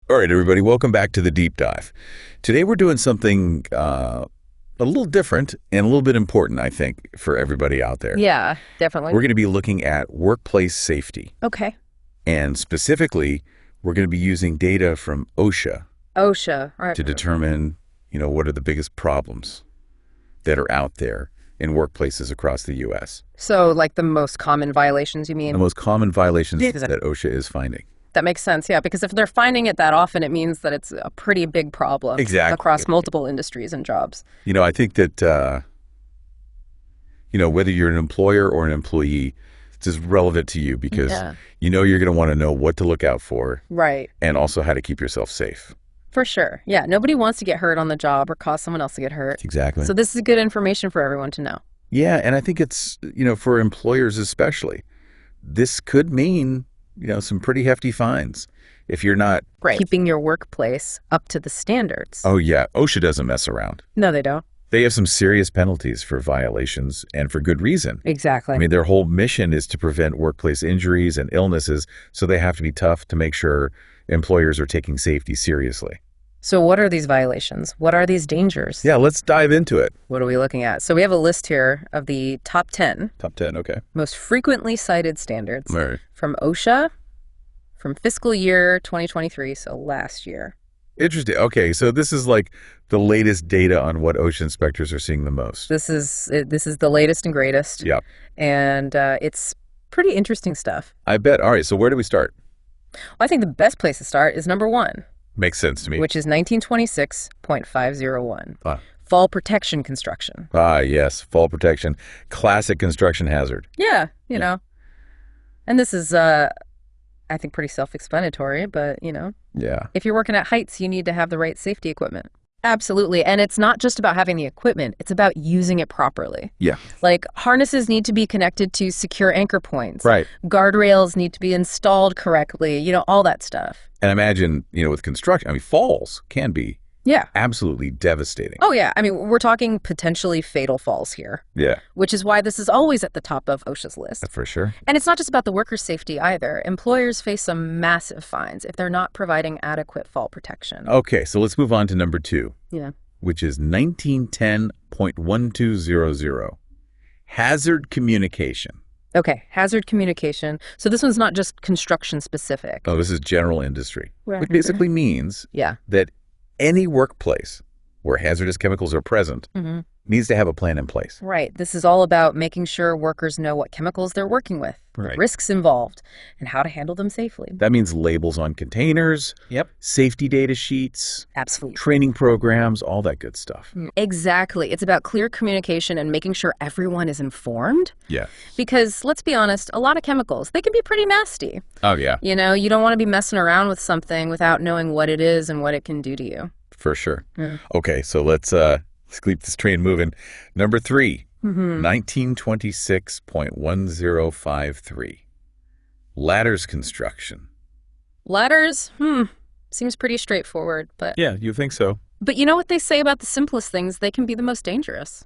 All right, everybody, welcome back to the Deep Dive. Today we're doing something a little different and a little bit important, I think, for everybody out there. Yeah, definitely. We're going to be looking at workplace safety. Okay. And specifically, we're going to be using data from OSHA. OSHA, right. To determine, what are the biggest problems that are out there in workplaces across the U.S. So, like the most common violations, you mean? The most common violations that OSHA is finding. That makes sense, yeah, because if they're finding it that often, it means that it's a pretty big problem. Exactly. Across multiple industries and jobs. I think that, whether you're an employer or an employee, it's just relevant to you because you're going to want to know what to look out for. Right. And also how to keep yourself safe. For sure. Yeah, nobody wants to get hurt on the job or cause someone else to get hurt. Exactly. So this is good information for everyone to know. Yeah, and I think it's, for employers especially, this could mean some pretty hefty fines if you're not keeping your workplace up to the standards. Oh, yeah. OSHA doesn't mess around. No, they don't. They have some serious penalties for violations and for good reason. Exactly. I mean, their whole mission is to prevent workplace injuries and illnesses, so they have to be tough to make sure employers are taking safety seriously. So what are these violations? What are these dangers? Yeah, let's dive into it. What are we looking at? So we have a list here of the top 10. Top 10, okay. Most frequently cited standards Right. from OSHA from fiscal year 2023, so last year. Interesting. Okay, so this is like the latest data on what OSHA inspectors are seeing the most. This is the latest and greatest. Yeah. And it's pretty interesting stuff. I bet. All right, so where do we start? Well, I think the best place to start is number 1. Makes sense to me. Which is 1926.501. Ah. Fall protection construction. Ah, yes. Fall protection. Classic construction hazard. Yeah, you know. And this is, I think, pretty self-explanatory, but, Yeah. if you're working at heights, you need to have the right safety equipment. Absolutely. And it's not just about having the equipment. It's about using it properly. Yeah. Like harnesses need to be connected to secure anchor points. Right. Guardrails need to be installed correctly, all that stuff. And imagine, with construction, falls can be absolutely devastating. Oh, yeah. We're talking potentially fatal falls here. Yeah. Which is why this is always at the top of OSHA's list. For sure. And it's not just about the workers' safety either. Employers face some massive fines if they're not providing adequate fall protection. Okay, so let's move on to number 2. Yeah. Which is 1910.1200. Hazard communication. Okay, hazard communication. So this one's not just construction specific. Oh, this is general industry. Right. Which basically means that any workplace where hazardous chemicals are present needs to have a plan in place. Right. This is all about making sure workers know what chemicals they're working with, the risks involved, and how to handle them safely. That means labels on containers, safety data sheets, absolutely, training programs, all that good stuff. Exactly. It's about clear communication and making sure everyone is informed. Yeah. Because let's be honest, a lot of chemicals, they can be pretty nasty. Oh, yeah. You don't want to be messing around with something without knowing what it is and what it can do to you. For sure. Yeah. Okay, so let's keep this train moving. Number 3, 1926.1053. Ladders construction. Ladders? Seems pretty straightforward, but... Yeah, you think so. But you know what they say about the simplest things? They can be the most dangerous.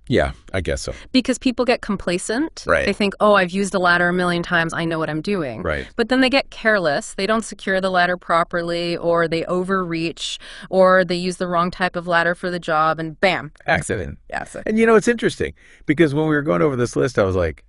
Yeah, I guess so. Because people get complacent. Right. They think, oh, I've used a ladder a million times. I know what I'm doing. Right. But then they get careless. They don't secure the ladder properly, or they overreach, or they use the wrong type of ladder for the job, and bam. Accident. Accident. And it's interesting, because when we were going over this list, I was like,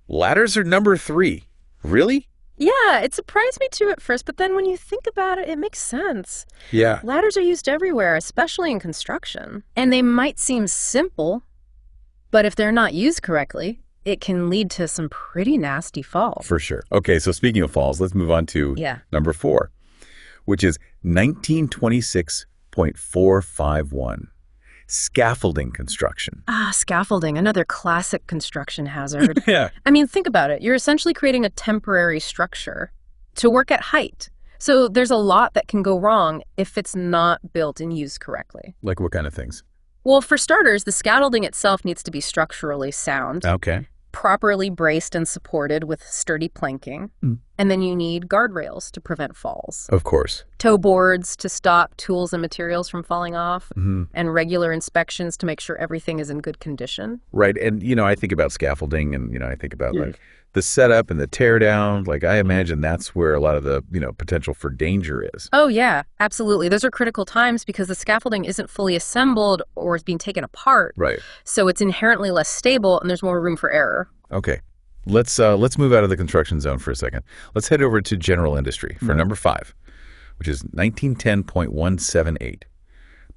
ladders are number 3. Really? Yeah, it surprised me too at first, but then when you think about it, it makes sense. Yeah. Ladders are used everywhere, especially in construction. And they might seem simple, but if they're not used correctly, it can lead to some pretty nasty falls. For sure. Okay, so speaking of falls, let's move on to number 4, which is 1926.451. Scaffolding construction. Scaffolding, another classic construction hazard. Yeah. Think about it. You're essentially creating a temporary structure to work at height. So there's a lot that can go wrong if it's not built and used correctly. Like what kind of things? Well, for starters, the scaffolding itself needs to be structurally sound. Okay. Properly braced and supported with sturdy planking. And then you need guardrails to prevent falls. Of course. Tow boards to stop tools and materials from falling off, Mm-hmm. and regular inspections to make sure everything is in good condition. Right. And, I think about scaffolding and, I think about like the setup and the tear down. Like I imagine that's where a lot of the, potential for danger is. Oh, yeah, absolutely. Those are critical times because the scaffolding isn't fully assembled or is being taken apart. Right. So it's inherently less stable and there's more room for error. Okay. Let's move out of the construction zone for a second. Let's head over to general industry for number 5, which is 1910.178,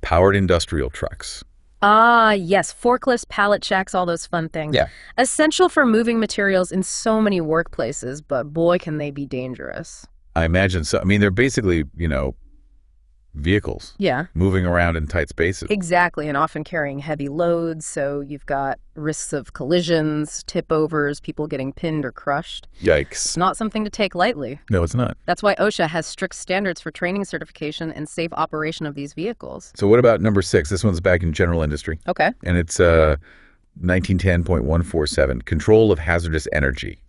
powered industrial trucks. Ah, yes, forklifts, pallet jacks, all those fun things. Yeah. Essential for moving materials in so many workplaces, but boy, can they be dangerous. I imagine so. I mean, they're basically, vehicles Yeah. moving around in tight spaces. Exactly, and often carrying heavy loads, so you've got risks of collisions, tip-overs, people getting pinned or crushed. It's Yikes. not something to take lightly. No, it's not. That's why OSHA has strict standards for training certification and safe operation of these vehicles. So what about number 6? This one's back in general industry, Okay. and it's 1910.147, control of hazardous energy.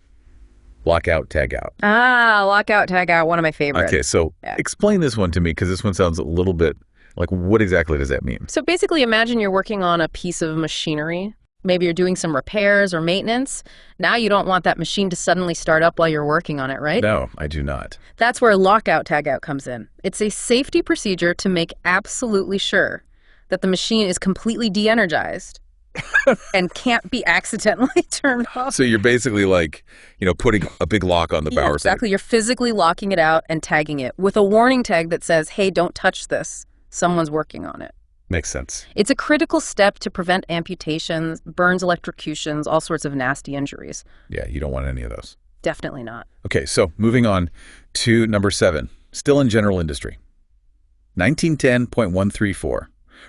Lockout, tagout. Ah, lockout, tagout, one of my favorites. Okay, so explain this one to me because this one sounds a little bit like what exactly does that mean? So basically, imagine you're working on a piece of machinery. Maybe you're doing some repairs or maintenance. Now you don't want that machine to suddenly start up while you're working on it, right? No, I do not. That's where lockout, tagout comes in. It's a safety procedure to make absolutely sure that the machine is completely de-energized and can't be accidentally turned off. So you're basically like, putting a big lock on the Yeah, power exactly. You're physically locking it out and tagging it with a warning tag that says, hey, don't touch this. Someone's working on it. Makes sense. It's a critical step to prevent amputations, burns, electrocutions, all sorts of nasty injuries. Yeah, you don't want any of those. Definitely not. Okay, so moving on to number 7, still in general industry. 1910.134,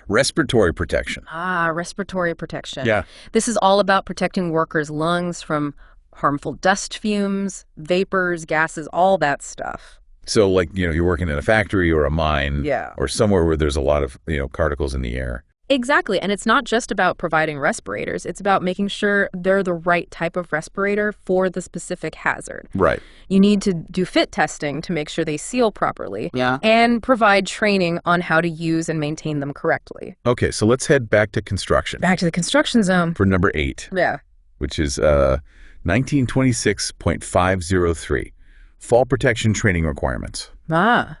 respiratory protection. Ah, respiratory protection. Yeah. This is all about protecting workers' lungs from harmful dust fumes, vapors, gases, all that stuff. So like, you're working in a factory or a mine or somewhere where there's a lot of, particles in the air. Exactly. And it's not just about providing respirators. It's about making sure they're the right type of respirator for the specific hazard. Right. You need to do fit testing to make sure they seal properly. Yeah. And provide training on how to use and maintain them correctly. Okay, so let's head back to construction. Back to the construction zone. For number 8. Yeah. Which is 1926.503, fall protection training requirements. Ah.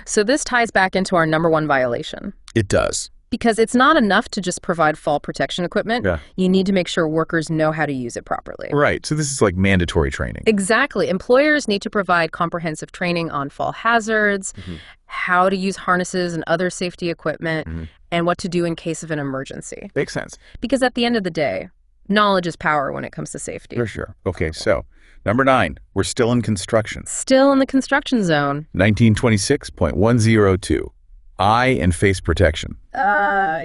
So this ties back into our number 1 violation. It does. Because it's not enough to just provide fall protection equipment. Yeah. You need to make sure workers know how to use it properly. Right. So this is like mandatory training. Exactly. Employers need to provide comprehensive training on fall hazards, how to use harnesses and other safety equipment, and what to do in case of an emergency. Makes sense. Because at the end of the day, knowledge is power when it comes to safety. For sure. Okay, so number 9, we're still in construction. Still in the construction zone. 1926.102, eye and face protection.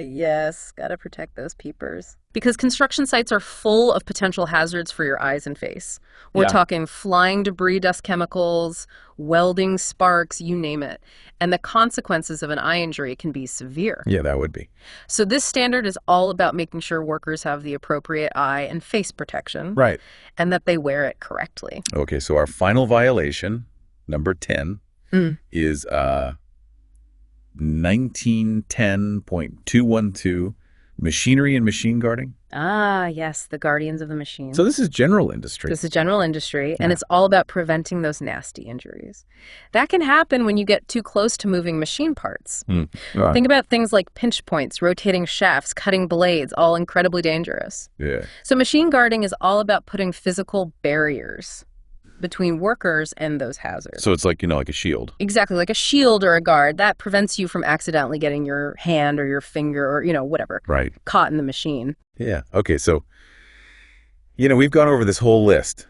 Yes. Gotta protect those peepers. Because construction sites are full of potential hazards for your eyes and face. We're talking flying debris, dust chemicals, welding, sparks, you name it. And the consequences of an eye injury can be severe. Yeah, that would be. So this standard is all about making sure workers have the appropriate eye and face protection. Right. And that they wear it correctly. Okay, so our final violation, number 10, is 1910.212, machinery and machine guarding. Ah, yes, the guardians of the machine. So this is general industry. This is general industry, and it's all about preventing those nasty injuries. That can happen when you get too close to moving machine parts. Right. Think about things like pinch points, rotating shafts, cutting blades, all incredibly dangerous. Yeah. So machine guarding is all about putting physical barriers between workers and those hazards. So it's like, like a shield. Exactly, like a shield or a guard. That prevents you from accidentally getting your hand or your finger or, whatever, Right. caught in the machine. Yeah. Okay, so, we've gone over this whole list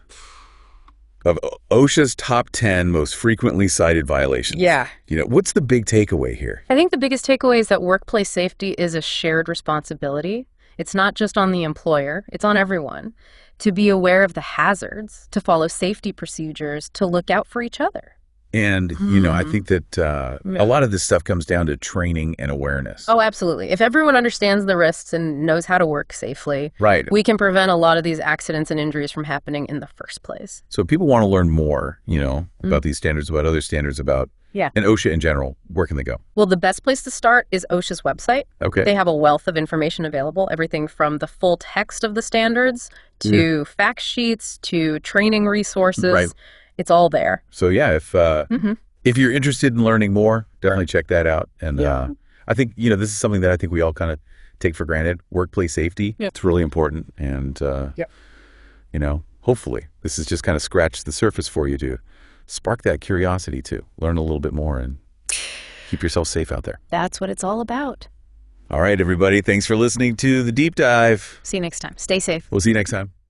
of OSHA's top 10 most frequently cited violations. Yeah. What's the big takeaway here? I think the biggest takeaway is that workplace safety is a shared responsibility. It's not just on the employer, it's on everyone. To be aware of the hazards, to follow safety procedures, to look out for each other. And, you know, I think that a lot of this stuff comes down to training and awareness. Oh, absolutely. If everyone understands the risks and knows how to work safely, right, we can prevent a lot of these accidents and injuries from happening in the first place. So if people want to learn more, you know, about these standards, about other standards, about and OSHA in general, where can they go? Well, the best place to start is OSHA's website. Okay. They have a wealth of information available, everything from the full text of the standards to fact sheets to training resources. Right. It's all there. So yeah, if you're interested in learning more, definitely check that out. And I think, you know, this is something that I think we all kind of take for granted. Workplace safety. It's really important. And, you know, hopefully this has just kind of scratched the surface for you to spark that curiosity to learn a little bit more and keep yourself safe out there. That's what it's all about. All right, everybody. Thanks for listening to The Deep Dive. See you next time. Stay safe. We'll see you next time.